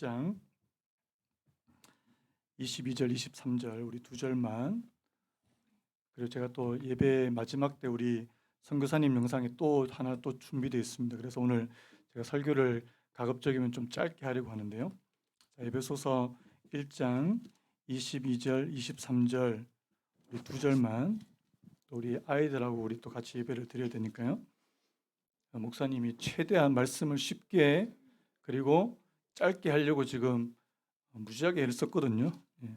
1장 22절 23절 우리 두 절만, 그리고 제가 또 예배 마지막 때 우리 선교사님 영상이 또 하나 또 준비되어 있습니다. 그래서 오늘 제가 설교를 가급적이면 좀 짧게 하려고 하는데요. 자, 에베소서 1장 22절 23절 우리 두 절만, 또 우리 아이들하고 우리 또 같이 예배를 드려야 되니까요. 목사님이 최대한 말씀을 쉽게 그리고 짧게 하려고 지금 무지하게 애를 썼거든요. 예.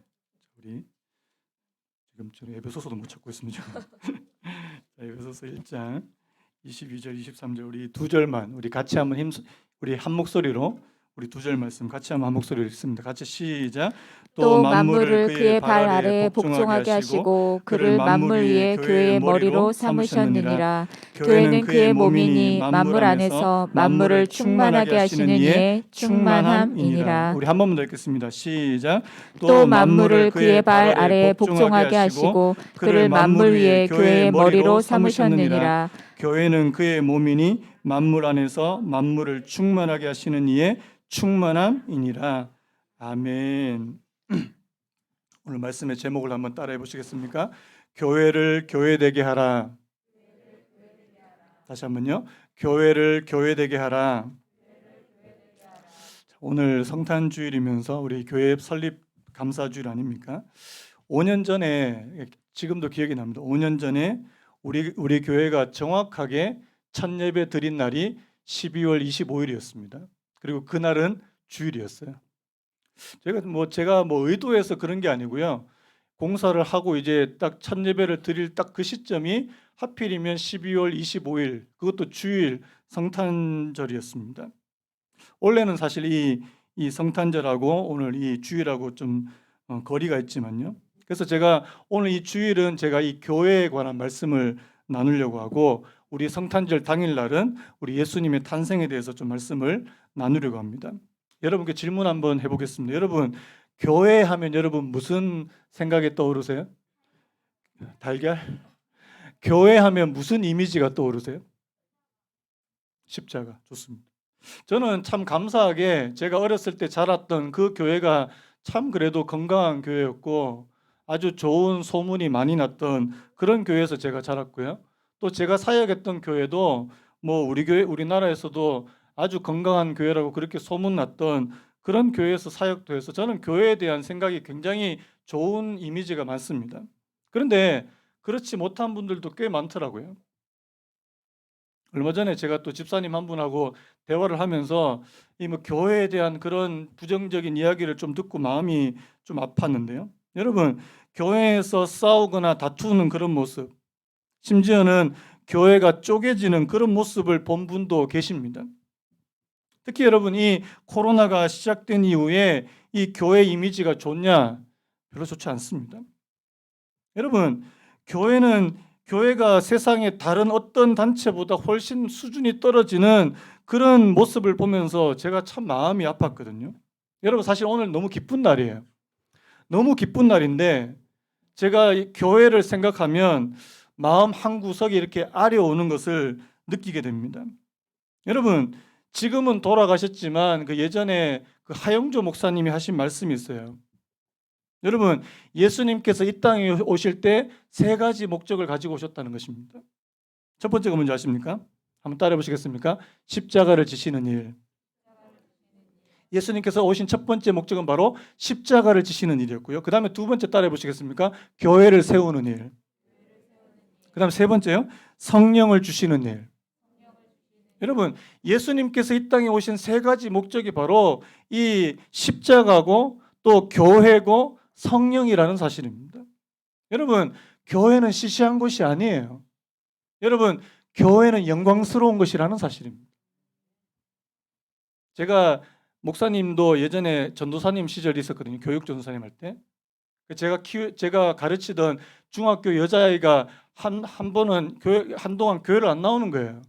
우리 지금 저는 에베소서도 못 찾고 있습니다. 자, 에베소서 1장 22절 23절 우리 두 절만 우리 같이 한번 우리 한 목소리로 우리 두 절 말씀 같이 한번 한 목소리로 읽습니다. 같이 시작. 또 만물을 그의 발 아래에 복종하게 하시고 그를 만물 위에 교회의 머리로 삼으셨느니라. 교회는 그의 몸이니 만물 안에서 만물을 충만하게 하시는 이의 충만함이니라. 우리 한 번만 더 읽겠습니다. 시작. 또 만물을 그의 발 아래에 복종하게 하시고 그를 만물 위에 교회의 머리로 삼으셨느니라. 교회는 그의 몸이니 만물 안에서 만물을 충만하게 하시는 이의 충만함이니라. 아멘. 오늘 말씀의 제목을 한번 따라해 보시겠습니까? 교회를 교회되게 하라. 다시 한번요. 교회를 교회되게 하라. 오늘 성탄주일이면서 우리 교회 설립 감사주일 아닙니까? 5년 전에, 지금도 기억이 납니다. 5년 전에 우리 교회가 정확하게 첫 예배 드린 날이 12월 25일이었습니다. 그리고 그날은 주일이었어요. 제가 의도해서 그런 게 아니고요. 공사를 하고 이제 딱 첫 예배를 드릴 딱 그 시점이 하필이면 12월 25일, 그것도 주일 성탄절이었습니다. 원래는 사실 이 성탄절하고 오늘 이 주일하고 좀 거리가 있지만요. 그래서 제가 오늘 이 주일은 제가 이 교회에 관한 말씀을 나누려고 하고, 우리 성탄절 당일날은 우리 예수님의 탄생에 대해서 좀 말씀을 나누려고 합니다. 여러분께 질문 한번 해보겠습니다. 여러분, 교회 하면 여러분 무슨 생각이 떠오르세요? 달걀? 교회 하면 무슨 이미지가 떠오르세요? 십자가. 좋습니다. 저는 참 감사하게 제가 어렸을 때 자랐던 그 교회가 참 그래도 건강한 교회였고 아주 좋은 소문이 많이 났던 그런 교회에서 제가 자랐고요. 또 제가 사역했던 교회도 우리나라에서도 아주 건강한 교회라고 그렇게 소문났던 그런 교회에서 사역도 해서 저는 교회에 대한 생각이 굉장히 좋은 이미지가 많습니다. 그런데 그렇지 못한 분들도 꽤 많더라고요. 얼마 전에 제가 또 집사님 한 분하고 대화를 하면서 교회에 대한 그런 부정적인 이야기를 좀 듣고 마음이 좀 아팠는데요. 여러분, 교회에서 싸우거나 다투는 그런 모습, 심지어는 교회가 쪼개지는 그런 모습을 본 분도 계십니다. 특히 여러분, 이 코로나가 시작된 이후에 이 교회 이미지가 좋냐? 별로 좋지 않습니다. 여러분, 교회가 세상의 다른 어떤 단체보다 훨씬 수준이 떨어지는 그런 모습을 보면서 제가 참 마음이 아팠거든요. 여러분, 사실 오늘 너무 기쁜 날이에요. 너무 기쁜 날인데 제가 이 교회를 생각하면 마음 한 구석이 이렇게 아려오는 것을 느끼게 됩니다. 여러분, 지금은 돌아가셨지만 그 예전에 그 하영조 목사님이 하신 말씀이 있어요. 여러분, 예수님께서 이 땅에 오실 때 세 가지 목적을 가지고 오셨다는 것입니다. 첫 번째가 뭔지 아십니까? 한번 따라해 보시겠습니까? 십자가를 지시는 일. 예수님께서 오신 첫 번째 목적은 바로 십자가를 지시는 일이었고요. 그 다음에 두 번째 따라해 보시겠습니까? 교회를 세우는 일. 그 다음에 세 번째요. 성령을 주시는 일. 여러분, 예수님께서 이 땅에 오신 세 가지 목적이 바로 이 십자가고 또 교회고 성령이라는 사실입니다. 여러분, 교회는 시시한 곳이 아니에요. 여러분, 교회는 영광스러운 것이라는 사실입니다. 제가 목사님도 예전에 전도사님 시절이 있었거든요. 교육 전도사님 할 때. 제가 가르치던 중학교 여자아이가 한 번은 한동안 교회를 안 나오는 거예요.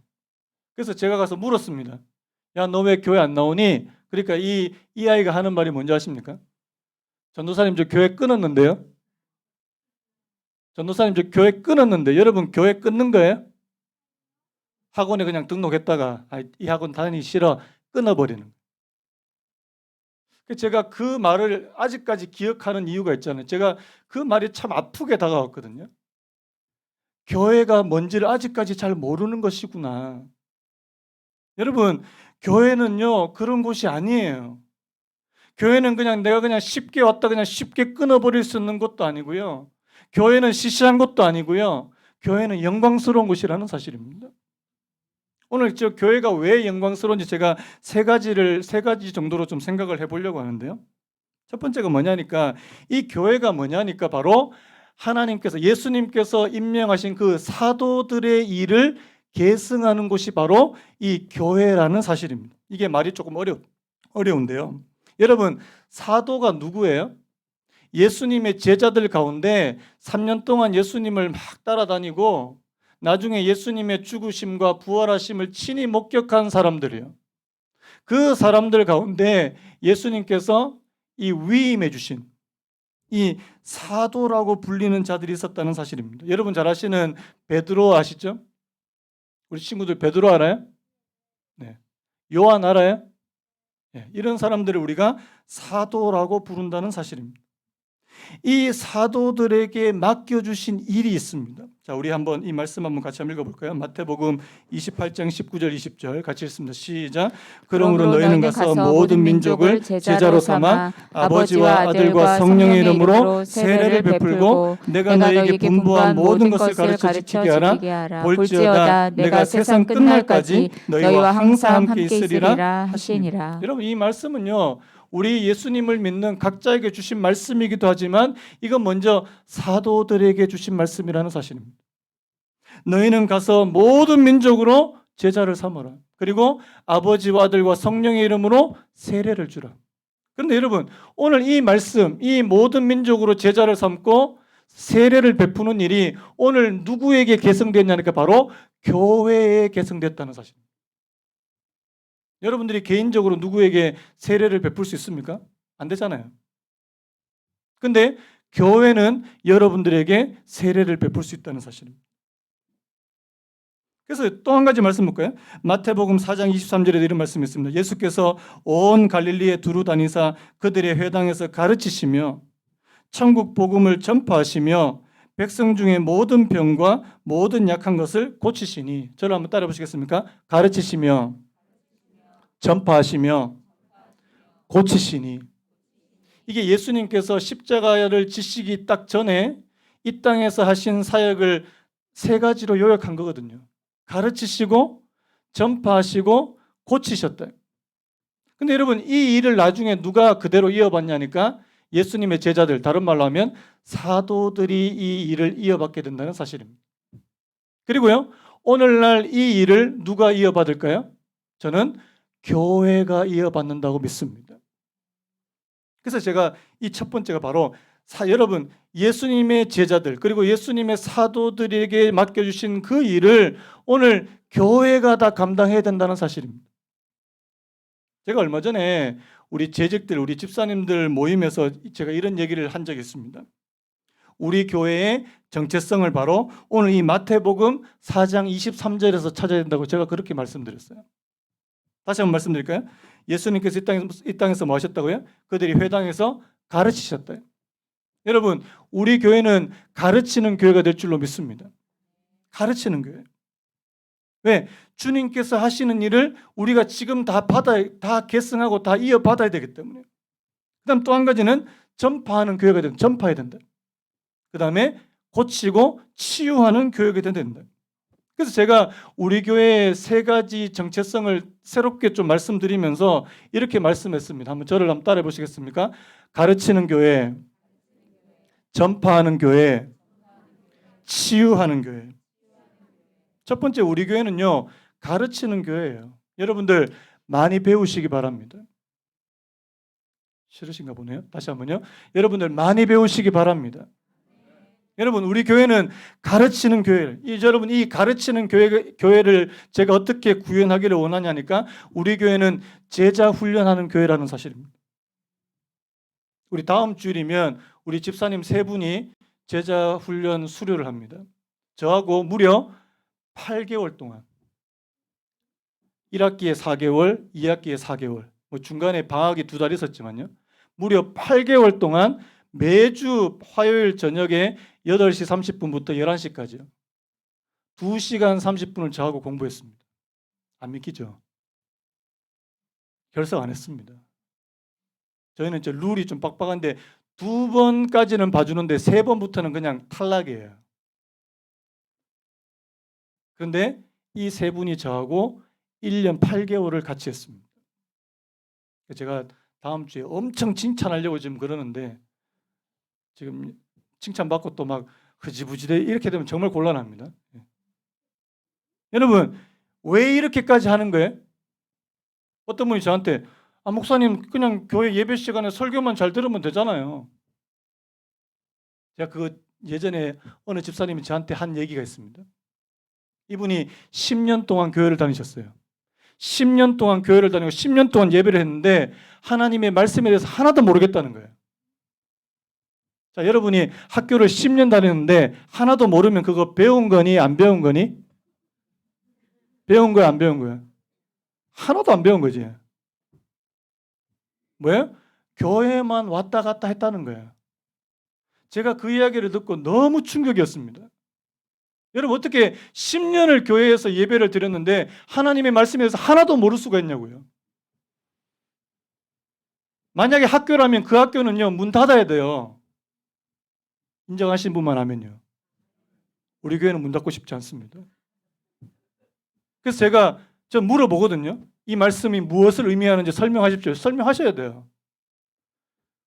그래서 제가 가서 물었습니다. 야, 너 왜 교회 안 나오니? 그러니까 이 아이가 하는 말이 뭔지 아십니까? 전도사님, 저 교회 끊었는데요. 전도사님, 저 교회 끊었는데. 여러분, 교회 끊는 거예요? 학원에 그냥 등록했다가 이 학원 다니기 싫어 끊어버리는 거예요. 제가 그 말을 아직까지 기억하는 이유가 있잖아요. 제가 그 말이 참 아프게 다가왔거든요. 교회가 뭔지를 아직까지 잘 모르는 것이구나. 여러분, 교회는요, 그런 곳이 아니에요. 교회는 그냥 내가 그냥 쉽게 왔다 그냥 쉽게 끊어버릴 수 있는 것도 아니고요. 교회는 시시한 것도 아니고요. 교회는 영광스러운 곳이라는 사실입니다. 오늘 저 교회가 왜 영광스러운지 제가 세 가지 정도로 좀 생각을 해보려고 하는데요. 첫 번째가 뭐냐니까 이 교회가 뭐냐니까 바로 하나님께서 예수님께서 임명하신 그 사도들의 일을 계승하는 곳이 바로 이 교회라는 사실입니다. 이게 말이 조금 어려운데요. 여러분, 사도가 누구예요? 예수님의 제자들 가운데 3년 동안 예수님을 막 따라다니고 나중에 예수님의 죽으심과 부활하심을 친히 목격한 사람들이에요. 그 사람들 가운데 예수님께서 이 위임해 주신 이 사도라고 불리는 자들이 있었다는 사실입니다. 여러분 잘 아시는 베드로 아시죠? 우리 친구들 베드로 알아요? 네. 요한 알아요? 네. 이런 사람들을 우리가 사도라고 부른다는 사실입니다. 이 사도들에게 맡겨주신 일이 있습니다. 자, 우리 한번 이 말씀 한번 같이 한번 읽어볼까요? 마태복음 28장 19절 20절 같이 읽습니다. 시작. 그러므로 너희는 가서 모든 민족을 제자로 삼아 아버지와 아들과 성령의 이름으로 세례를 베풀고 내가 너희에게 분부한 모든 것을 가르쳐 지키게 하라. 볼지어다 내가 세상 끝날까지 너희와 항상 함께 있으리라 하시니라. 여러분 이 말씀은요. 우리 예수님을 믿는 각자에게 주신 말씀이기도 하지만 이건 먼저 사도들에게 주신 말씀이라는 사실입니다. 너희는 가서 모든 민족으로 제자를 삼으라. 그리고 아버지와 아들과 성령의 이름으로 세례를 주라. 그런데 여러분 오늘 이 말씀, 이 모든 민족으로 제자를 삼고 세례를 베푸는 일이 오늘 누구에게 계승됐냐니까 바로 교회에 계승됐다는 사실입니다. 여러분들이 개인적으로 누구에게 세례를 베풀 수 있습니까? 안 되잖아요. 근데 교회는 여러분들에게 세례를 베풀 수 있다는 사실입니다. 그래서 또 한 가지 말씀 볼까요? 마태복음 4장 23절에 이런 말씀이 있습니다. 예수께서 온 갈릴리에 두루 다니사 그들의 회당에서 가르치시며 천국 복음을 전파하시며 백성 중에 모든 병과 모든 약한 것을 고치시니 저를 한번 따라 보시겠습니까? 가르치시며 전파하시며 고치시니 이게 예수님께서 십자가를 지시기 딱 전에 이 땅에서 하신 사역을 세 가지로 요약한 거거든요. 가르치시고 전파하시고 고치셨다. 근데 여러분 이 일을 나중에 누가 그대로 이어받냐니까 예수님의 제자들, 다른 말로 하면 사도들이 이 일을 이어받게 된다는 사실입니다. 그리고요 오늘날 이 일을 누가 이어받을까요? 저는 교회가 이어받는다고 믿습니다. 그래서 제가 이 첫 번째가 바로 여러분 예수님의 제자들 그리고 예수님의 사도들에게 맡겨주신 그 일을 오늘 교회가 다 감당해야 된다는 사실입니다. 제가 얼마 전에 우리 재직들, 우리 집사님들 모임에서 제가 이런 얘기를 한 적이 있습니다. 우리 교회의 정체성을 바로 오늘 이 마태복음 4장 23절에서 찾아야 된다고 제가 그렇게 말씀드렸어요. 다시 한번 말씀드릴까요? 예수님께서 이 땅에서 뭐 하셨다고요? 그들이 회당에서 가르치셨다요. 여러분 우리 교회는 가르치는 교회가 될 줄로 믿습니다. 가르치는 교회. 왜? 주님께서 하시는 일을 우리가 지금 다 계승하고 다 이어받아야 되기 때문에. 그 다음 또 한 가지는 전파하는 교회가 된다. 전파해야 된다. 그 다음에 고치고 치유하는 교회가 된다. 그래서 제가 우리 교회의 세 가지 정체성을 새롭게 좀 말씀드리면서 이렇게 말씀했습니다. 저를 한번 따라해 보시겠습니까? 가르치는 교회, 전파하는 교회, 치유하는 교회. 첫 번째 우리 교회는요 가르치는 교회예요. 여러분들 많이 배우시기 바랍니다. 싫으신가 보네요. 다시 한번요. 여러분들 많이 배우시기 바랍니다. 여러분 우리 교회는 가르치는 교회를 여러분 이 가르치는 교회를 제가 어떻게 구현하기를 원하냐니까 우리 교회는 제자 훈련하는 교회라는 사실입니다. 우리 다음 주일이면 우리 집사님 세 분이 제자 훈련 수료를 합니다. 저하고 무려 8개월 동안 1학기에 4개월, 2학기에 4개월 뭐 중간에 방학이 2달 있었지만요. 무려 8개월 동안 매주 화요일 저녁에 8시 30분부터 11시까지요. 2시간 30분을 저하고 공부했습니다. 안 믿기죠? 결석 안 했습니다. 저희는 이제 룰이 좀 빡빡한데 2번까지는 봐주는데 3번부터는 그냥 탈락이에요. 그런데 이 3분이 저하고 1년 8개월을 같이 했습니다. 제가 다음 주에 엄청 칭찬하려고 지금 그러는데 지금 칭찬받고 또 막 흐지부지돼 이렇게 되면 정말 곤란합니다. 여러분 왜 이렇게까지 하는 거예요? 어떤 분이 저한테 목사님 그냥 교회 예배 시간에 설교만 잘 들으면 되잖아요. 제가 그 예전에 어느 집사님이 저한테 한 얘기가 있습니다. 이분이 10년 동안 교회를 다니셨어요. 10년 동안 교회를 다니고 10년 동안 예배를 했는데 하나님의 말씀에 대해서 하나도 모르겠다는 거예요. 자, 여러분이 학교를 10년 다녔는데 하나도 모르면 그거 배운 거니 안 배운 거니? 배운 거야 안 배운 거야? 하나도 안 배운 거지. 뭐예요? 교회만 왔다 갔다 했다는 거예요. 제가 그 이야기를 듣고 너무 충격이었습니다. 여러분 어떻게 10년을 교회에서 예배를 드렸는데 하나님의 말씀에 대해서 하나도 모를 수가 있냐고요. 만약에 학교라면 그 학교는요 문 닫아야 돼요. 인정하신 분만 하면요. 우리 교회는 문 닫고 싶지 않습니다. 그래서 제가 물어보거든요. 이 말씀이 무엇을 의미하는지 설명하십시오. 설명하셔야 돼요.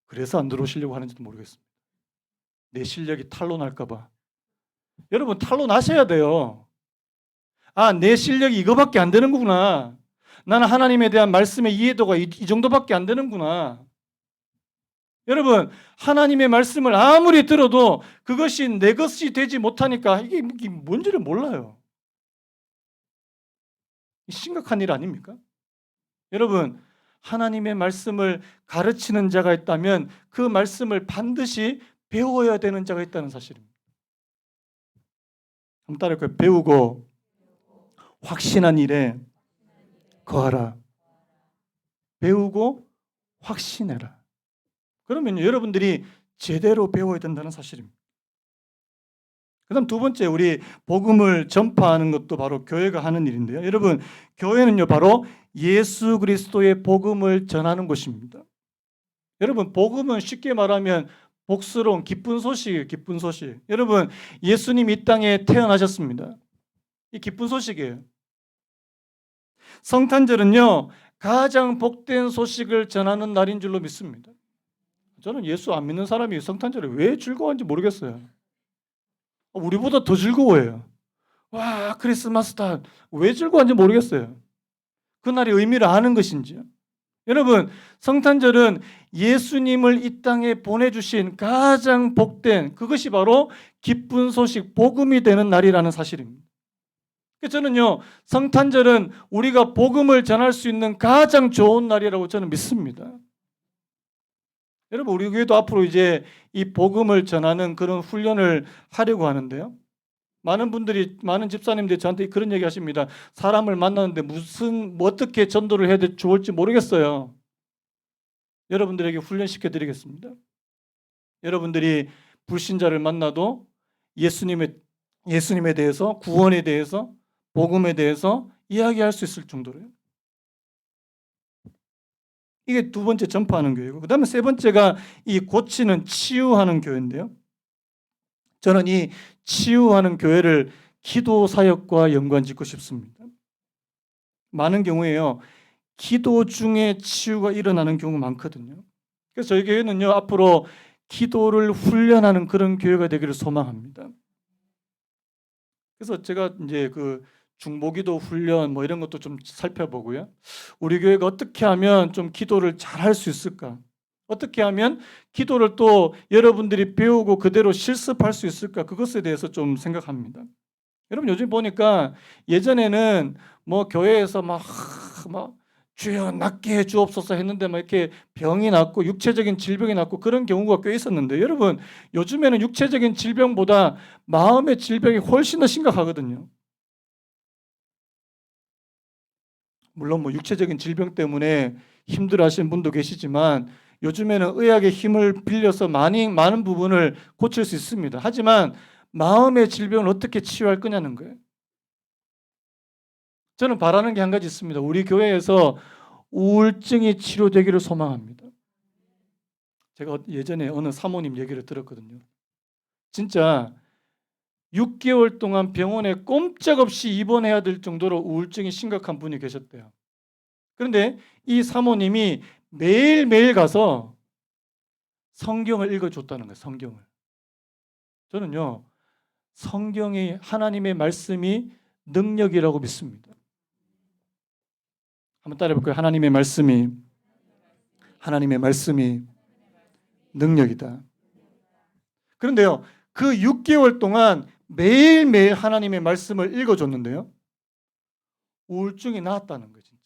그래서 안 들어오시려고 하는지도 모르겠습니다. 내 실력이 탄로날까 봐. 여러분 탄로나셔야 돼요. 내 실력이 이거밖에 안 되는 거구나. 나는 하나님에 대한 말씀의 이해도가 이 정도밖에 안 되는구나. 여러분 하나님의 말씀을 아무리 들어도 그것이 내 것이 되지 못하니까 이게 뭔지를 몰라요. 심각한 일 아닙니까? 여러분 하나님의 말씀을 가르치는 자가 있다면 그 말씀을 반드시 배워야 되는 자가 있다는 사실입니다. 한번 따라할까요? 배우고 확신한 일에 거하라. 배우고 확신해라. 그러면 여러분들이 제대로 배워야 된다는 사실입니다. 그 다음 2번째 우리 복음을 전파하는 것도 바로 교회가 하는 일인데요. 여러분 교회는요 바로 예수 그리스도의 복음을 전하는 곳입니다. 여러분 복음은 쉽게 말하면 복스러운 기쁜 소식이에요. 기쁜 소식. 여러분 예수님이 이 땅에 태어나셨습니다. 이 기쁜 소식이에요. 성탄절은요 가장 복된 소식을 전하는 날인 줄로 믿습니다. 저는 예수 안 믿는 사람이 성탄절에 왜 즐거워하는지 모르겠어요. 우리보다 더 즐거워해요. 와 크리스마스다. 왜 즐거워하는지 모르겠어요. 그날의 의미를 아는 것인지요. 여러분 성탄절은 예수님을 이 땅에 보내주신 가장 복된 그것이 바로 기쁜 소식 복음이 되는 날이라는 사실입니다. 그래서 저는요 성탄절은 우리가 복음을 전할 수 있는 가장 좋은 날이라고 저는 믿습니다. 여러분 우리 교회도 앞으로 이제 이 복음을 전하는 그런 훈련을 하려고 하는데요. 많은 집사님들이 저한테 그런 얘기 하십니다. 사람을 만나는데 어떻게 전도를 해야 좋을지 모르겠어요. 여러분들에게 훈련시켜 드리겠습니다. 여러분들이 불신자를 만나도 예수님에 대해서 구원에 대해서 복음에 대해서 이야기할 수 있을 정도로요. 이게 2번째 전파하는 교회고 그 다음에 3번째가 이 고치는 치유하는 교회인데요. 저는 이 치유하는 교회를 기도 사역과 연관짓고 싶습니다. 많은 경우에요. 기도 중에 치유가 일어나는 경우가 많거든요. 그래서 저희 교회는요. 앞으로 기도를 훈련하는 그런 교회가 되기를 소망합니다. 그래서 제가 이제 그 중보기도 훈련 뭐 이런 것도 좀 살펴보고요. 우리 교회가 어떻게 하면 좀 기도를 잘할 수 있을까? 어떻게 하면 기도를 또 여러분들이 배우고 그대로 실습할 수 있을까? 그것에 대해서 좀 생각합니다. 여러분 요즘 보니까 예전에는 뭐 교회에서 막 주여 낫게 해 주옵소서 했는데 막 이렇게 병이 낫고 육체적인 질병이 낫고 그런 경우가 꽤 있었는데 여러분 요즘에는 육체적인 질병보다 마음의 질병이 훨씬 더 심각하거든요. 물론 뭐 육체적인 질병 때문에 힘들어하시는 분도 계시지만 요즘에는 의학의 힘을 빌려서 많은 부분을 고칠 수 있습니다. 하지만 마음의 질병을 어떻게 치유할 거냐는 거예요. 저는 바라는 게 한 가지 있습니다. 우리 교회에서 우울증이 치료되기를 소망합니다. 제가 예전에 어느 사모님 얘기를 들었거든요. 진짜 6개월 동안 병원에 꼼짝없이 입원해야 될 정도로 우울증이 심각한 분이 계셨대요. 그런데 이 사모님이 매일매일 가서 성경을 읽어줬다는 거예요. 성경을. 저는요, 성경이 하나님의 말씀이 능력이라고 믿습니다. 한번 따라해 볼까요? 하나님의 말씀이 능력이다. 그런데요, 그 6개월 동안 매일매일 하나님의 말씀을 읽어줬는데요, 우울증이 나았다는 거예요. 진짜.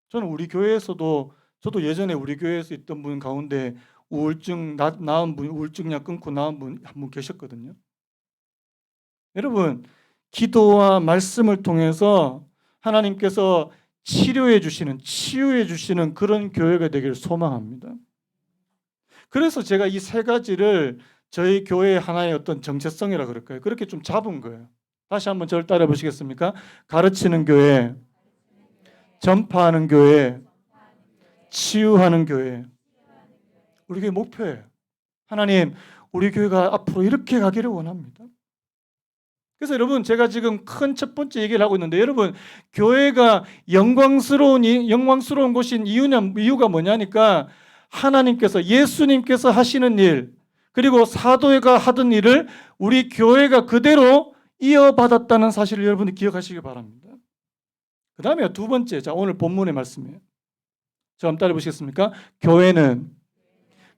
저는 우리 교회에서도, 저도 예전에 우리 교회에서 있던 분 가운데 우울증 나은 분, 우울증약 끊고 나은 분 한 분 계셨거든요. 여러분, 기도와 말씀을 통해서 하나님께서 치유해 주시는 그런 교회가 되기를 소망합니다. 그래서 제가 이 세 가지를 저희 교회의 하나의 어떤 정체성이라 그럴까요? 그렇게 좀 잡은 거예요. 다시 한번 저를 따라 보시겠습니까? 가르치는 교회, 전파하는 교회, 치유하는 교회. 우리 교회 목표예요. 하나님, 우리 교회가 앞으로 이렇게 가기를 원합니다. 그래서 여러분, 제가 지금 큰 첫 번째 얘기를 하고 있는데, 여러분, 교회가 영광스러운 곳인 이유가 뭐냐니까, 하나님께서, 예수님께서 하시는 일, 그리고 사도가 하던 일을 우리 교회가 그대로 이어받았다는 사실을 여러분이 기억하시기 바랍니다. 그 다음에 두 번째, 자, 오늘 본문의 말씀이에요. 자, 한번 따라 보시겠습니까? 교회는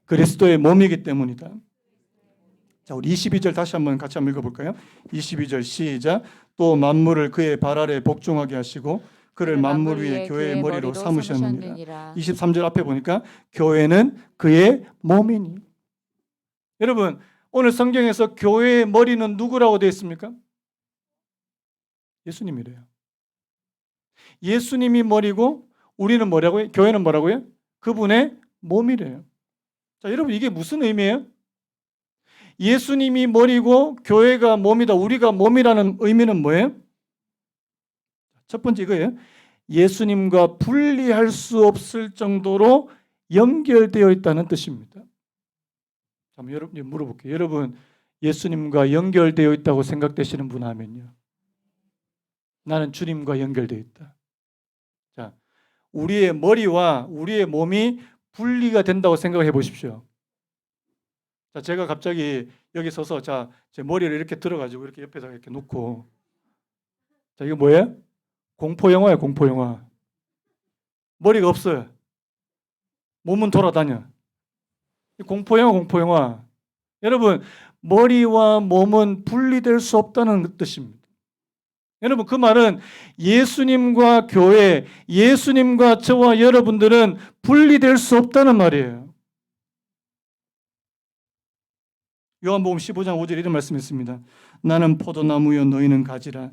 그리스도의 몸이기 때문이다. 자, 우리 22절 다시 한번 같이 한번 읽어볼까요? 22절 시작. 또 만물을 그의 발 아래 복종하게 하시고 그를 만물 위에 교회의 머리로 삼으셨느니라. 23절 앞에 보니까 교회는 그의 몸이니. 여러분, 오늘 성경에서 교회의 머리는 누구라고 되어 있습니까? 예수님이래요. 예수님이 머리고 우리는 뭐라고요? 교회는 뭐라고요? 그분의 몸이래요. 자, 여러분, 이게 무슨 의미예요? 예수님이 머리고 교회가 몸이다, 우리가 몸이라는 의미는 뭐예요? 첫 번째 이거예요. 예수님과 분리할 수 없을 정도로 연결되어 있다는 뜻입니다. 한번 여러분 물어볼게요. 여러분, 예수님과 연결되어 있다고 생각되시는 분 하면요. 나는 주님과 연결되어 있다. 자, 우리의 머리와 우리의 몸이 분리가 된다고 생각해 보십시오. 자, 제가 갑자기 여기 서서 자, 제 머리를 이렇게 들어가지고 이렇게 옆에다가 이렇게 놓고, 자, 이거 뭐예요? 공포 영화예요, 공포 영화. 머리가 없어요. 몸은 돌아다녀. 공포 영화, 공포 영화. 여러분, 머리와 몸은 분리될 수 없다는 뜻입니다. 여러분, 그 말은 예수님과 교회, 예수님과 저와 여러분들은 분리될 수 없다는 말이에요. 요한복음 15장 5절에 이런 말씀이 있습니다. 나는 포도나무여 너희는 가지라.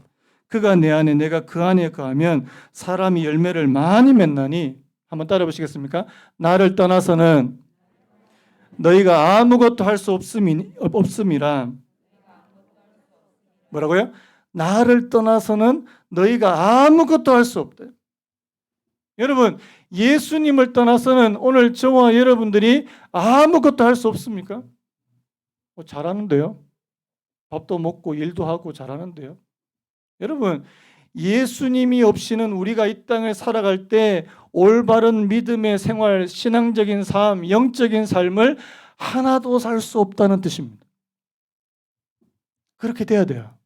그가 내 안에 내가 그 안에 거하면 사람이 열매를 많이 맺나니. 한번 따라 보시겠습니까? 나를 떠나서는 너희가 아무것도 할 수 없음이라. 뭐라고요? 나를 떠나서는 너희가 아무것도 할 수 없다. 여러분, 예수님을 떠나서는 오늘 저와 여러분들이 아무것도 할 수 없습니까? 잘하는데요. 밥도 먹고 일도 하고 잘하는데요. 여러분, 예수님이 없이는 우리가 이 땅을 살아갈 때 올바른 믿음의 생활, 신앙적인 삶, 영적인 삶을 하나도 살 수 없다는 뜻입니다. 그렇게 돼야 돼요.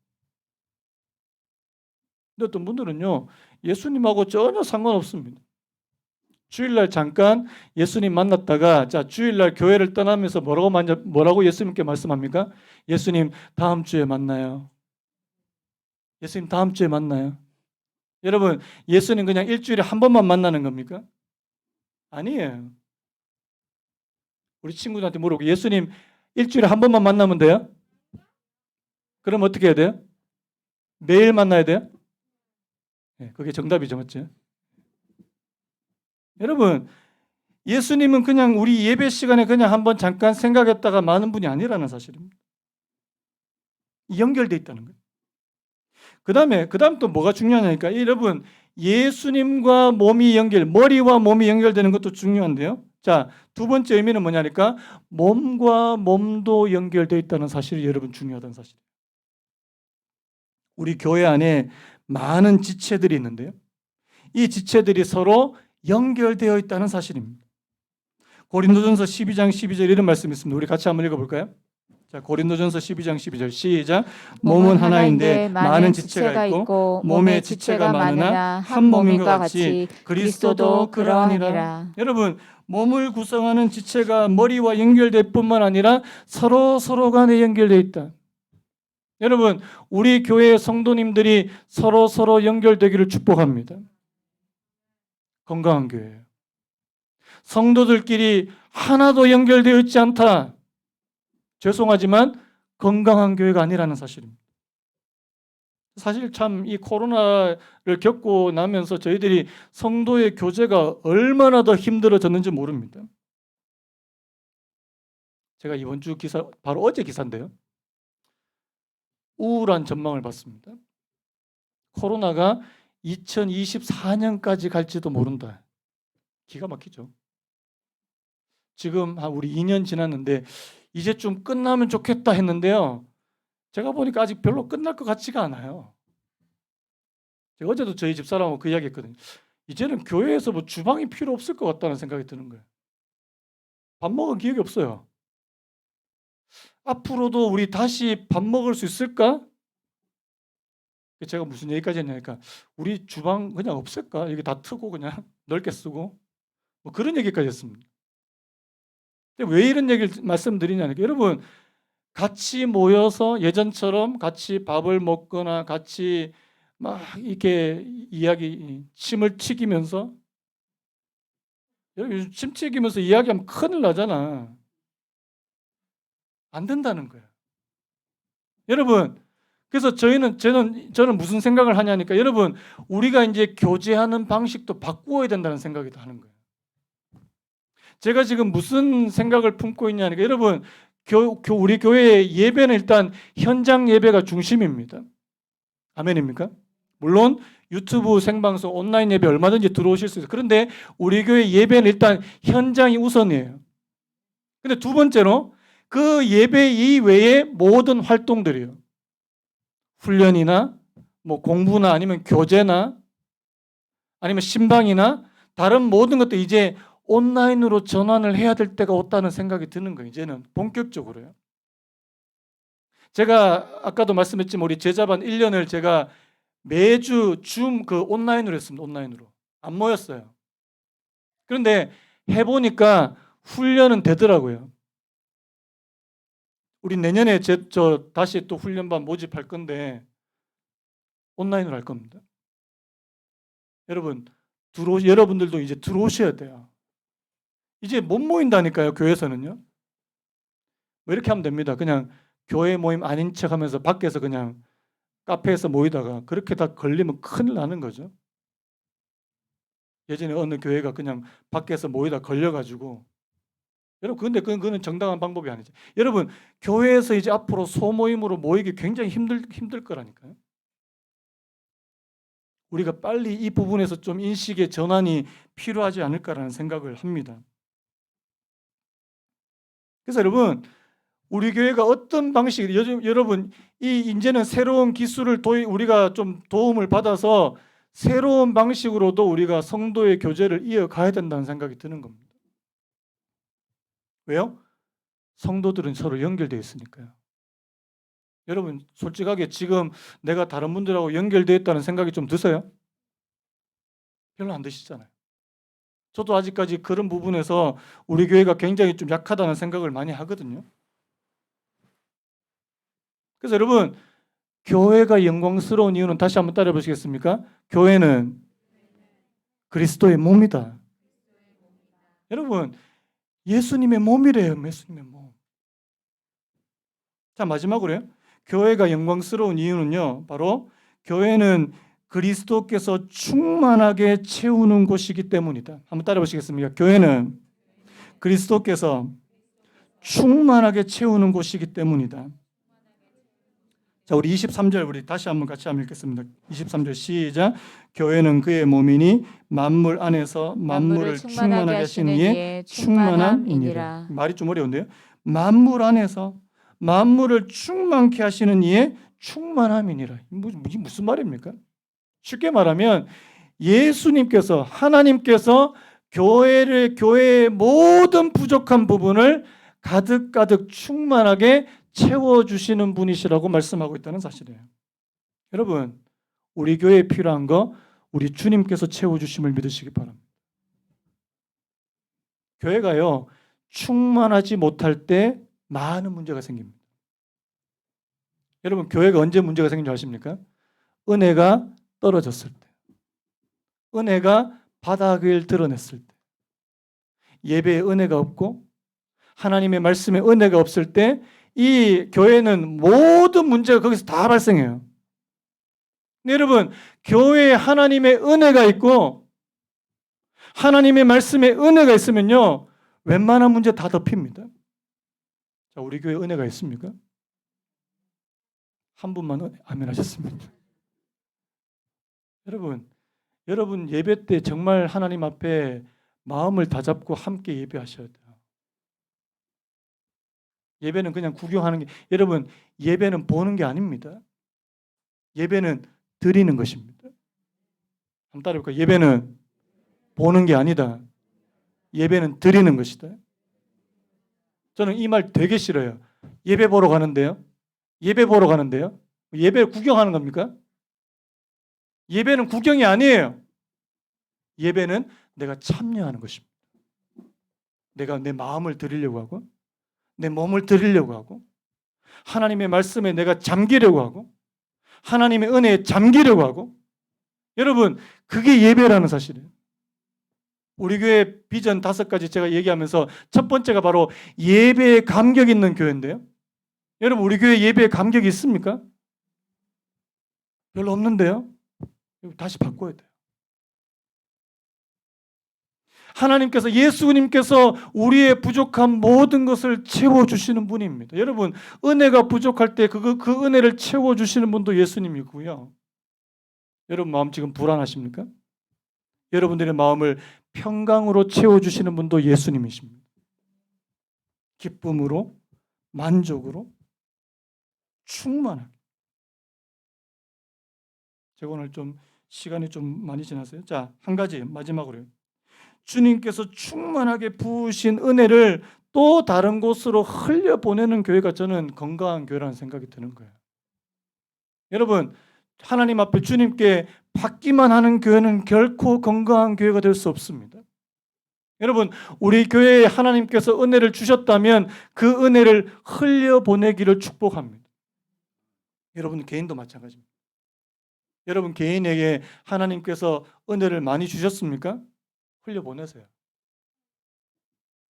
근데 어떤 분들은요, 예수님하고 전혀 상관없습니다. 주일날 잠깐 예수님 만났다가, 자, 주일날 교회를 떠나면서 뭐라고 예수님께 말씀합니까? 예수님, 다음 주에 만나요. 예수님, 다음 주에 만나요. 여러분, 예수님 그냥 일주일에 한 번만 만나는 겁니까? 아니에요. 우리 친구들한테 물어보고, 예수님 일주일에 한 번만 만나면 돼요? 그럼 어떻게 해야 돼요? 매일 만나야 돼요? 네, 그게 정답이죠, 맞죠? 여러분, 예수님은 그냥 우리 예배 시간에 그냥 한번 잠깐 생각했다가 마는 분이 아니라는 사실입니다. 연결되어 있다는 거예요. 그다음 또 뭐가 중요하냐니까, 여러분, 예수님과 몸이 머리와 몸이 연결되는 것도 중요한데요. 자, 두 번째 의미는 뭐냐니까, 몸과 몸도 연결되어 있다는 사실이 여러분 중요하다는 사실이에요. 우리 교회 안에 많은 지체들이 있는데요. 이 지체들이 서로 연결되어 있다는 사실입니다. 고린도전서 12장 12절 이런 말씀이 있습니다. 우리 같이 한번 읽어볼까요? 자, 고린도전서 12장 12절 시작. 몸은 하나인데 많은 지체가 있고 몸에 지체가 많으나 한 몸인 것 같이 그리스도도 그러하니라. 여러분, 몸을 구성하는 지체가 머리와 연결될 뿐만 아니라 서로 간에 연결되어 있다. 여러분, 우리 교회 성도님들이 서로 연결되기를 축복합니다. 건강한 교회예요. 성도들끼리 하나도 연결되어 있지 않다. 죄송하지만 건강한 교회가 아니라는 사실입니다. 사실 참 이 코로나를 겪고 나면서 저희들이 성도의 교제가 얼마나 더 힘들어졌는지 모릅니다. 제가 이번 주 기사, 바로 어제 기사인데요. 우울한 전망을 봤습니다. 코로나가 2024년까지 갈지도 모른다. 기가 막히죠. 지금 우리 2년 지났는데 이제 좀 끝나면 좋겠다 했는데요. 제가 보니까 아직 별로 끝날 것 같지가 않아요. 제가 어제도 저희 집사람하고 그 이야기 했거든요. 이제는 교회에서 뭐 주방이 필요 없을 것 같다는 생각이 드는 거예요. 밥 먹은 기억이 없어요. 앞으로도 우리 다시 밥 먹을 수 있을까? 제가 무슨 얘기까지 했냐니까, 우리 주방 그냥 없을까? 이게 다 트고 그냥 넓게 쓰고 뭐 그런 얘기까지 했습니다. 왜 이런 얘기를 말씀드리냐니까, 여러분, 같이 모여서 예전처럼 같이 밥을 먹거나 같이 막 이렇게 침을 튀기면서, 여러분, 침 튀기면서 이야기하면 큰일 나잖아. 안 된다는 거예요. 여러분, 그래서 저는 무슨 생각을 하냐니까, 여러분, 우리가 이제 교제하는 방식도 바꾸어야 된다는 생각이 하는 거예요. 제가 지금 무슨 생각을 품고 있냐니까, 여러분, 우리 교회의 예배는 일단 현장 예배가 중심입니다. 아멘입니까? 물론 유튜브 생방송 온라인 예배 얼마든지 들어오실 수 있어요. 그런데 우리 교회 예배는 일단 현장이 우선이에요. 근데 두 번째로 그 예배 이외의 모든 활동들이요. 훈련이나 뭐 공부나 아니면 교제나 아니면 신방이나 다른 모든 것도 이제 온라인으로 전환을 해야 될 때가 왔다는 생각이 드는 거예요. 이제는 본격적으로요. 제가 아까도 말씀했지만 우리 제자반 1년을 제가 매주 온라인으로 했습니다. 온라인으로. 안 모였어요. 그런데 해보니까 훈련은 되더라고요. 우리 내년에 저 다시 또 훈련반 모집할 건데 온라인으로 할 겁니다. 여러분들도 이제 들어오셔야 돼요. 이제 못 모인다니까요, 교회에서는요. 뭐 이렇게 하면 됩니다. 그냥 교회 모임 아닌 척 하면서 밖에서 그냥 카페에서 모이다가 그렇게 다 걸리면 큰일 나는 거죠. 예전에 어느 교회가 그냥 밖에서 모이다 걸려가지고, 여러분, 근데 그거는 정당한 방법이 아니죠. 여러분, 교회에서 이제 앞으로 소모임으로 모이기 굉장히 힘들 거라니까요. 우리가 빨리 이 부분에서 좀 인식의 전환이 필요하지 않을까라는 생각을 합니다. 그래서 여러분, 우리 교회가 어떤 방식, 여러분, 이제는 새로운 기술을 우리가 좀 도움을 받아서 새로운 방식으로도 우리가 성도의 교제를 이어가야 된다는 생각이 드는 겁니다. 왜요? 성도들은 서로 연결되어 있으니까요. 여러분, 솔직하게 지금 내가 다른 분들하고 연결되어 있다는 생각이 좀 드세요? 별로 안 드시잖아요. 저도 아직까지 그런 부분에서 우리 교회가 굉장히 좀 약하다는 생각을 많이 하거든요. 그래서 여러분, 교회가 영광스러운 이유는 다시 한번 따라 보시겠습니까? 교회는 그리스도의 몸이다. 여러분, 예수님의 몸이래요. 예수님의 몸. 자, 마지막으로요. 교회가 영광스러운 이유는요, 바로 교회는 그리스도께서 충만하게 채우는 곳이기 때문이다. 한번 따라 보시겠습니까? 교회는 그리스도께서 충만하게 채우는 곳이기 때문이다. 자, 우리 23절 우리 다시 한번 같이 한번 읽겠습니다. 23절 시작. 교회는 그의 몸이니 만물 안에서 만물을 충만하게 하시는 이에 충만함이니라. 말이 좀 어려운데요. 만물 안에서 만물을 충만케 하시는 이에 충만함이니라. 무슨 말입니까? 쉽게 말하면 예수님께서 하나님께서 교회의 모든 부족한 부분을 가득가득 충만하게 채워주시는 분이시라고 말씀하고 있다는 사실이에요. 여러분, 우리 교회에 필요한 거 우리 주님께서 채워주심을 믿으시기 바랍니다. 교회가요, 충만하지 못할 때 많은 문제가 생깁니다. 여러분, 교회가 언제 문제가 생긴 줄 아십니까? 은혜가 떨어졌을 때, 은혜가 바닥을 드러냈을 때, 예배에 은혜가 없고 하나님의 말씀에 은혜가 없을 때 이 교회는 모든 문제가 거기서 다 발생해요. 여러분, 교회에 하나님의 은혜가 있고 하나님의 말씀에 은혜가 있으면요, 웬만한 문제 다 덮입니다. 자, 우리 교회에 은혜가 있습니까? 한 분만 아멘 하셨습니다. 여러분 예배 때 정말 하나님 앞에 마음을 다잡고 함께 예배하셔야 돼요. 예배는 그냥 구경하는 게, 여러분 예배는 보는 게 아닙니다. 예배는 드리는 것입니다. 한번 따라해볼까요? 예배는 보는 게 아니다. 예배는 드리는 것이다. 저는 이 말 되게 싫어요. 예배 보러 가는데요. 예배 보러 가는데요. 예배 구경하는 겁니까? 예배는 구경이 아니에요. 예배는 내가 참여하는 것입니다. 내가 내 마음을 드리려고 하고 내 몸을 드리려고 하고 하나님의 말씀에 내가 잠기려고 하고 하나님의 은혜에 잠기려고 하고, 여러분 그게 예배라는 사실이에요. 우리 교회 비전 5가지 제가 얘기하면서 첫 번째가 바로 예배에 감격 있는 교회인데요. 여러분 우리 교회 예배에 감격이 있습니까? 별로 없는데요. 다시 바꿔야 돼요. 하나님께서, 예수님께서 우리의 부족한 모든 것을 채워주시는 분입니다. 여러분 은혜가 부족할 때 그 은혜를 채워주시는 분도 예수님이고요. 여러분 마음 지금 불안하십니까? 여러분들의 마음을 평강으로 채워주시는 분도 예수님이십니다. 기쁨으로, 만족으로, 충만하게. 제가 오늘 좀 시간이 좀 많이 지났어요. 자, 한 가지 마지막으로요. 주님께서 충만하게 부으신 은혜를 또 다른 곳으로 흘려보내는 교회가 저는 건강한 교회라는 생각이 드는 거예요. 여러분 하나님 앞에 주님께 받기만 하는 교회는 결코 건강한 교회가 될 수 없습니다. 여러분 우리 교회에 하나님께서 은혜를 주셨다면 그 은혜를 흘려보내기를 축복합니다. 여러분 개인도 마찬가지입니다. 여러분 개인에게 하나님께서 은혜를 많이 주셨습니까? 흘려보내세요.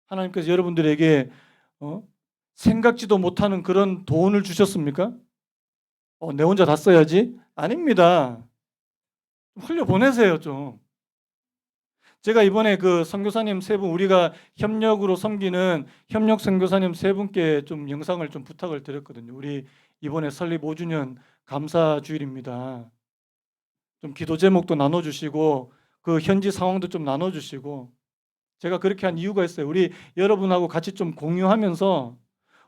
하나님께서 여러분들에게 생각지도 못하는 그런 돈을 주셨습니까? 내 혼자 다 써야지? 아닙니다. 흘려보내세요 좀. 제가 이번에 그 선교사님 3분, 우리가 협력으로 섬기는 협력 선교사님 3분께 좀 영상을 좀 부탁을 드렸거든요. 우리 이번에 설립 5주년 감사 주일입니다. 좀 기도 제목도 나눠주시고 그 현지 상황도 좀 나눠주시고, 제가 그렇게 한 이유가 있어요. 우리 여러분하고 같이 좀 공유하면서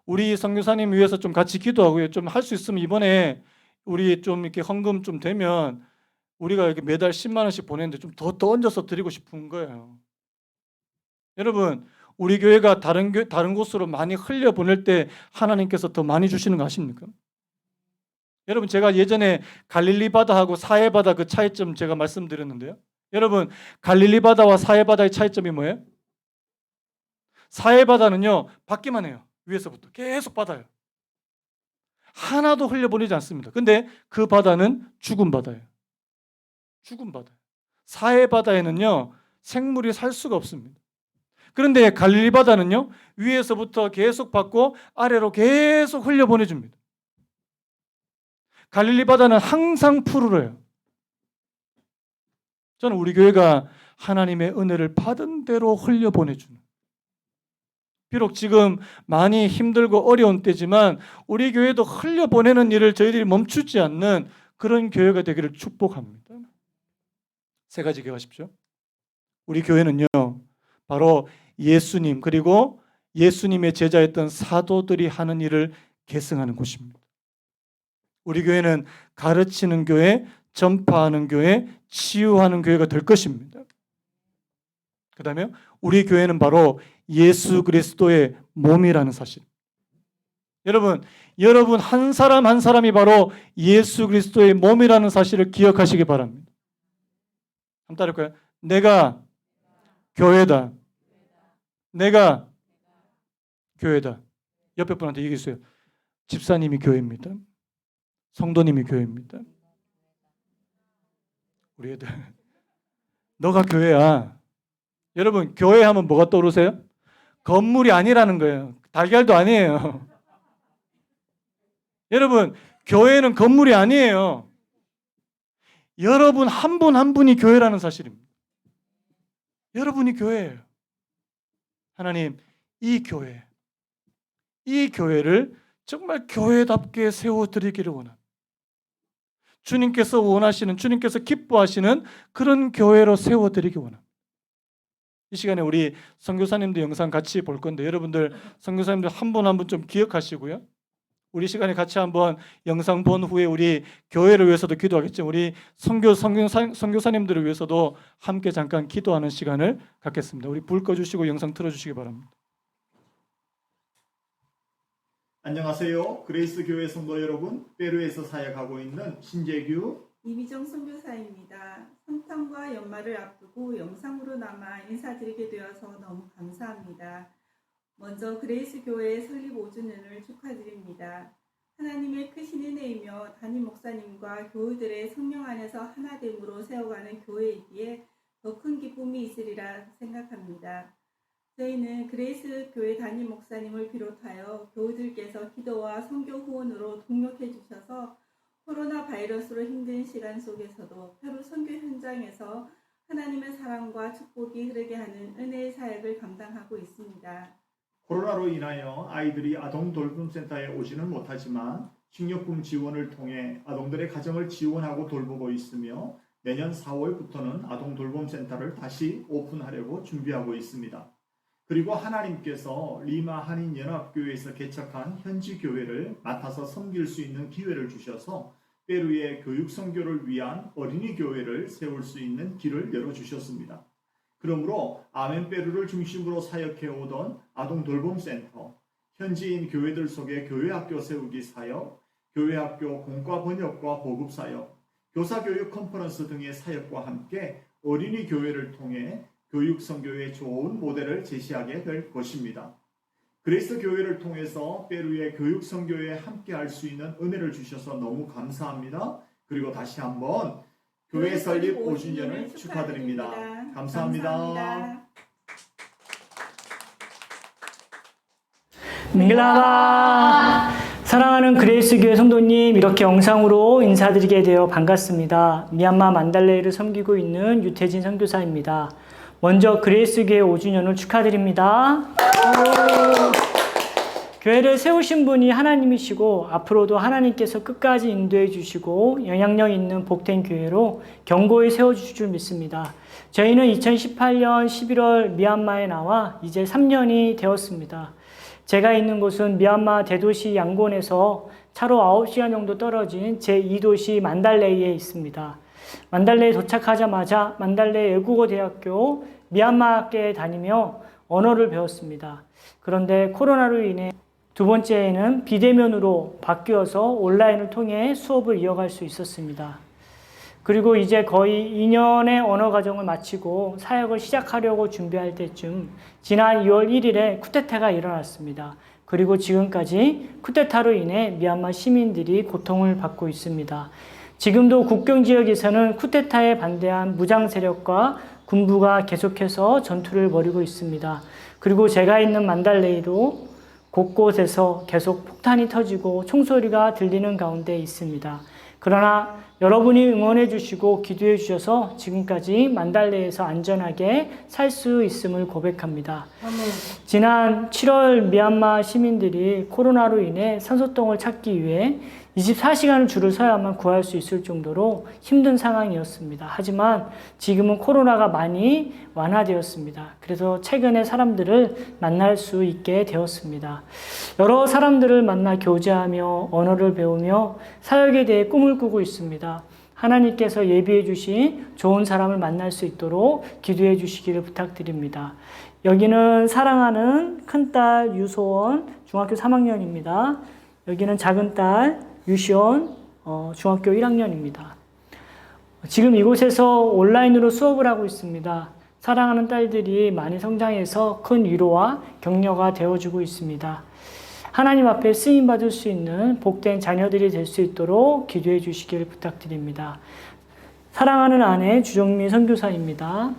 우리 선교사님 위해서 좀 같이 기도하고요. 좀 할 수 있으면 이번에 우리 좀 이렇게 헌금 좀 되면 우리가 이렇게 매달 10만 원씩 보내는데 좀 더 얹어서 드리고 싶은 거예요. 여러분 우리 교회가 다른 곳으로 많이 흘려 보낼 때 하나님께서 더 많이 주시는 거 아십니까? 여러분 제가 예전에 갈릴리 바다하고 사해 바다 그 차이점 제가 말씀드렸는데요. 여러분 갈릴리 바다와 사해 바다의 차이점이 뭐예요? 사해 바다는요 받기만 해요. 위에서부터 계속 받아요. 하나도 흘려보내지 않습니다. 근데 그 바다는 죽은 바다예요. 죽은 바다. 사해 바다에는요 생물이 살 수가 없습니다. 그런데 갈릴리 바다는요 위에서부터 계속 받고 아래로 계속 흘려보내줍니다. 갈릴리 바다는 항상 푸르러요. 저는 우리 교회가 하나님의 은혜를 받은 대로 흘려보내주는, 비록 지금 많이 힘들고 어려운 때지만 우리 교회도 흘려보내는 일을 저희들이 멈추지 않는 그런 교회가 되기를 축복합니다. 세 가지 기억하십시오. 우리 교회는요, 바로 예수님 그리고 예수님의 제자였던 사도들이 하는 일을 계승하는 곳입니다. 우리 교회는 가르치는 교회, 전파하는 교회, 치유하는 교회가 될 것입니다. 그 다음에 우리 교회는 바로 예수 그리스도의 몸이라는 사실. 여러분 한 사람 한 사람이 바로 예수 그리스도의 몸이라는 사실을 기억하시기 바랍니다. 한번 따를까요? 내가 교회다. 내가 교회다. 옆에 분한테 얘기했어요. 집사님이 교회입니다. 성도님이 교회입니다. 우리 애들 너가 교회야. 여러분 교회 하면 뭐가 떠오르세요? 건물이 아니라는 거예요. 달걀도 아니에요. 여러분 교회는 건물이 아니에요. 여러분 한 분 한 분이 교회라는 사실입니다. 여러분이 교회예요. 하나님 이 교회를 정말 교회답게 세워드리기를 원합니다. 주님께서 원하시는, 주님께서 기뻐하시는 그런 교회로 세워드리기 원합니다. 이 시간에 우리 선교사님들 영상 같이 볼 건데 여러분들 선교사님들 한 분 한 분 좀 기억하시고요. 우리 시간에 같이 한번 영상 본 후에 우리 교회를 위해서도 기도하겠지만 우리 선교사님들을 위해서도 함께 잠깐 기도하는 시간을 갖겠습니다. 우리 불 꺼주시고 영상 틀어주시기 바랍니다. 안녕하세요. 그레이스 교회 성도 여러분, 페루에서 사역하고 있는 신재규 이미정 선교사입니다. 성탄과 연말을 앞두고 영상으로나마 인사드리게 되어서 너무 감사합니다. 먼저 그레이스 교회 설립 5주년을 축하드립니다. 하나님의 크신 은혜이며 담임 목사님과 교우들의 성령 안에서 하나됨으로 세워가는 교회이기에 더 큰 기쁨이 있으리라 생각합니다. 저희는 그레이스 교회 담임 목사님을 비롯하여 교우들께서 기도와 선교 후원으로 동력해 주셔서 코로나 바이러스로 힘든 시간 속에서도 페루 선교 현장에서 하나님의 사랑과 축복이 흐르게 하는 은혜의 사역을 감당하고 있습니다. 코로나로 인하여 아이들이 아동 돌봄센터에 오지는 못하지만 식료품 지원을 통해 아동들의 가정을 지원하고 돌보고 있으며 내년 4월부터는 아동 돌봄센터를 다시 오픈하려고 준비하고 있습니다. 그리고 하나님께서 리마 한인연합교회에서 개척한 현지 교회를 맡아서 섬길 수 있는 기회를 주셔서 페루의 교육 선교를 위한 어린이 교회를 세울 수 있는 길을 열어주셨습니다. 그러므로 아멘 페루를 중심으로 사역해 오던 아동 돌봄센터, 현지인 교회들 속의 교회학교 세우기 사역, 교회학교 공과 번역과 보급 사역, 교사교육 컨퍼런스 등의 사역과 함께 어린이 교회를 통해 교육 선교의 좋은 모델을 제시하게 될 것입니다. 그레이스 교회를 통해서 페루의 교육 선교에 함께 할 수 있는 은혜를 주셔서 너무 감사합니다. 그리고 다시 한번 교회 설립 5주년을 축하드립니다. 감사합니다. 밍글라바 사랑하는 그레이스 교회 성도님, 이렇게 영상으로 인사드리게 되어 반갑습니다. 미얀마 만달레이를 섬기고 있는 유태진 선교사입니다. 먼저 그레이스 교회 5주년을 축하드립니다. 교회를 세우신 분이 하나님이시고 앞으로도 하나님께서 끝까지 인도해 주시고 영향력 있는 복된 교회로 견고히 세워주실 줄 믿습니다. 저희는 2018년 11월 미얀마에 나와 이제 3년이 되었습니다. 제가 있는 곳은 미얀마 대도시 양곤에서 차로 9시간 정도 떨어진 제2도시 만달레이에 있습니다. 만달레이에 도착하자마자 만달레이 외국어대학교 미얀마학교에 다니며 언어를 배웠습니다. 그런데 코로나로 인해 두 번째에는 비대면으로 바뀌어서 온라인을 통해 수업을 이어갈 수 있었습니다. 그리고 이제 거의 2년의 언어 과정을 마치고 사역을 시작하려고 준비할 때쯤 지난 2월 1일에 쿠데타가 일어났습니다. 그리고 지금까지 쿠데타로 인해 미얀마 시민들이 고통을 받고 있습니다. 지금도 국경 지역에서는 쿠데타에 반대한 무장 세력과 군부가 계속해서 전투를 벌이고 있습니다. 그리고 제가 있는 만달레이도 곳곳에서 계속 폭탄이 터지고 총소리가 들리는 가운데 있습니다. 그러나 여러분이 응원해 주시고 기도해 주셔서 지금까지 만달레에서 안전하게 살 수 있음을 고백합니다. 지난 7월 미얀마 시민들이 코로나로 인해 산소통을 찾기 위해 24시간을 줄을 서야만 구할 수 있을 정도로 힘든 상황이었습니다. 하지만 지금은 코로나가 많이 완화되었습니다. 그래서 최근에 사람들을 만날 수 있게 되었습니다. 여러 사람들을 만나 교제하며 언어를 배우며 사역에 대해 꿈을 꾸고 있습니다. 하나님께서 예비해 주신 좋은 사람을 만날 수 있도록 기도해 주시기를 부탁드립니다. 여기는 사랑하는 큰딸 유소원 중학교 3학년입니다. 여기는 작은딸 유시원 중학교 1학년입니다. 지금 이곳에서 온라인으로 수업을 하고 있습니다. 사랑하는 딸들이 많이 성장해서 큰 위로와 격려가 되어주고 있습니다. 하나님 앞에 쓰임받을 수 있는 복된 자녀들이 될 수 있도록 기도해 주시기를 부탁드립니다. 사랑하는 아내 주정미 선교사입니다.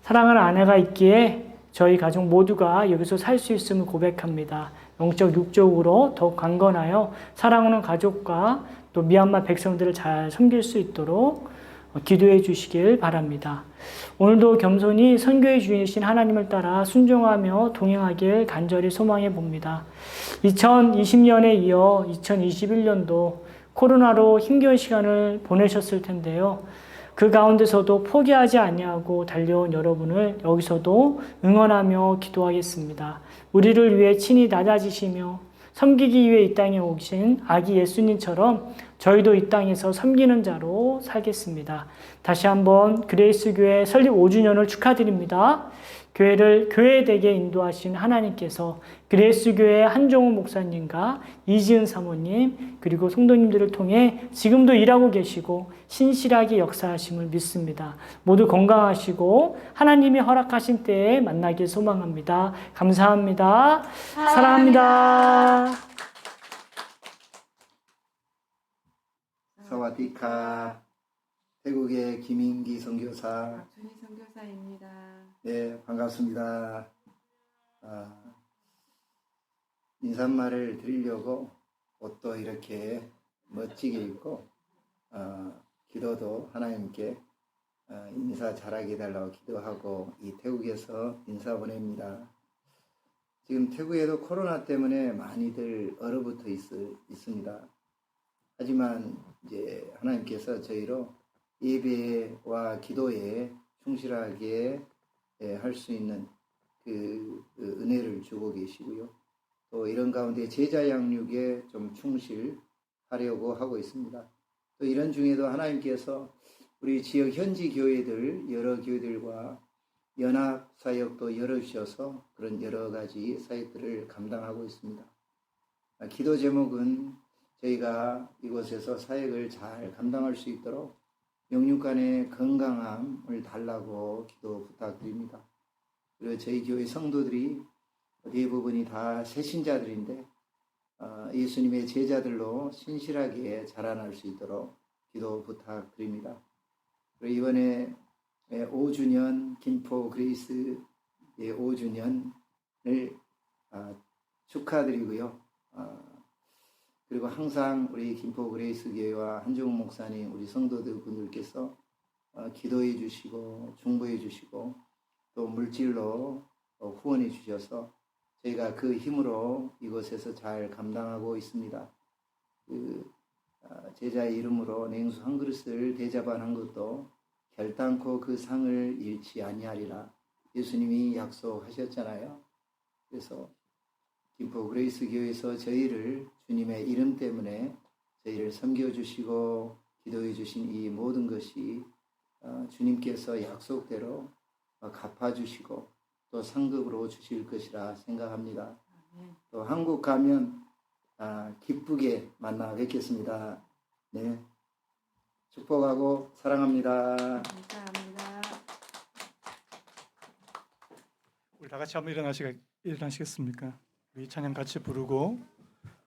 사랑하는 아내가 있기에 저희 가족 모두가 여기서 살 수 있음을 고백합니다. 영적, 육적으로 더욱 강건하여 사랑하는 가족과 또 미얀마 백성들을 잘 섬길 수 있도록 기도해 주시길 바랍니다. 오늘도 겸손히 선교의 주인이신 하나님을 따라 순종하며 동행하길 간절히 소망해 봅니다. 2020년에 이어 2021년도 코로나로 힘겨운 시간을 보내셨을 텐데요. 그 가운데서도 포기하지 아니하고 달려온 여러분을 여기서도 응원하며 기도하겠습니다. 우리를 위해 친히 낮아지시며 섬기기 위해 이 땅에 오신 아기 예수님처럼 저희도 이 땅에서 섬기는 자로 살겠습니다. 다시 한번 그레이스 교회 설립 5주년을 축하드립니다. 교회를 교회되게 인도하신 하나님께서 그레이스 교회 한종우 목사님과 이지은 사모님 그리고 성도님들을 통해 지금도 일하고 계시고 신실하게 역사하심을 믿습니다. 모두 건강하시고 하나님이 허락하신 때에 만나길 소망합니다. 감사합니다. 사랑합니다. 사와디카 태국의 김인기 선교사 준희 선교사입니다. 네 반갑습니다. 인사말을 드리려고 옷도 이렇게 멋지게 입고 기도도 하나님께 인사 잘하게 해달라고 기도하고 이 태국에서 인사 보냅니다. 지금 태국에도 코로나 때문에 많이들 얼어붙어 있습니다. 하지만 이제 하나님께서 저희로 예배와 기도에 충실하게 할 수 있는 그 은혜를 주고 계시고요. 또 이런 가운데 제자 양육에 좀 충실하려고 하고 있습니다. 또 이런 중에도 하나님께서 우리 지역 현지 교회들 여러 교회들과 연합 사역도 열어주셔서 그런 여러 가지 사역들을 감당하고 있습니다. 기도 제목은 저희가 이곳에서 사역을 잘 감당할 수 있도록 영육간의 건강함을 달라고 기도 부탁드립니다. 그리고 저희 교회 성도들이 대부분이 다 새신자들인데 예수님의 제자들로 신실하게 자라날 수 있도록 기도 부탁드립니다. 그리고 이번에 5주년 김포 그레이스의 5주년을 축하드리고요. 그리고 항상 우리 김포 그레이스 교회와 한종욱 목사님 우리 성도들 분들께서 기도해 주시고 중보해 주시고 또 물질로 후원해 주셔서 저희가 그 힘으로 이곳에서 잘 감당하고 있습니다. 제자의 이름으로 냉수 한 그릇을 대접한 것도 결단코 그 상을 잃지 아니하리라 예수님이 약속하셨잖아요. 그래서 김포 그레이스 교회에서 저희를 주님의 이름 때문에 저희를 섬겨주시고 기도해 주신 이 모든 것이 주님께서 약속대로 갚아주시고 또 상급으로 주실 것이라 생각합니다. 또 한국 가면 기쁘게 만나 뵙겠습니다. 네, 축복하고 사랑합니다. 감사합니다. 우리 다 같이 한번 일어나시겠습니까? 우리 찬양 같이 부르고